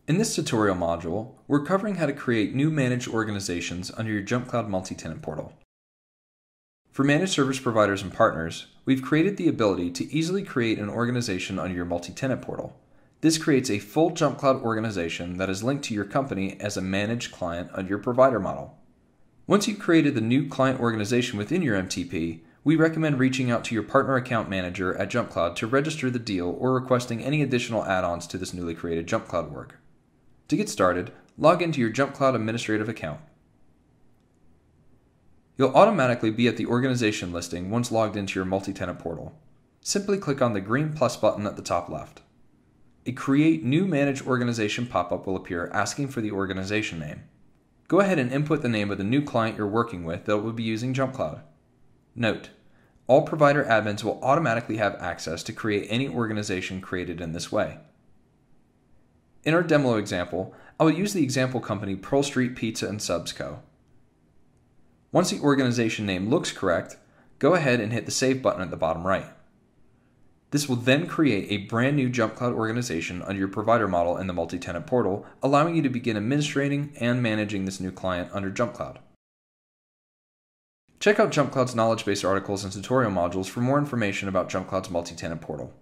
In this tutorial module, we're covering how to create new managed organizations under your JumpCloud Multi-Tenant Portal. For managed service providers and partners, we've created the ability to easily create an organization under your multi-tenant portal. This creates a full JumpCloud organization that is linked to your company as a managed client under your provider model. Once you've created the new client organization within your MTP, we recommend reaching out to your partner account manager at JumpCloud to register the deal or requesting any additional add-ons to this newly created JumpCloud org. To get started, log into your JumpCloud administrative account. You'll automatically be at the organization listing once logged into your multi-tenant portal. Simply click on the green plus button at the top left. A Create New Managed Organization pop-up will appear asking for the organization name. Go ahead and input the name of the new client you're working with that will be using JumpCloud. Note: all provider admins will automatically have access to create any organization created in this way. In our demo example, I will use the example company Pearl Street Pizza and Subs Co. Once the organization name looks correct, go ahead and hit the Save button at the bottom right. This will then create a brand new JumpCloud organization under your provider model in the multi-tenant portal, allowing you to begin administrating and managing this new client under JumpCloud. Check out JumpCloud's knowledge base articles and tutorial modules for more information about JumpCloud's multi-tenant portal.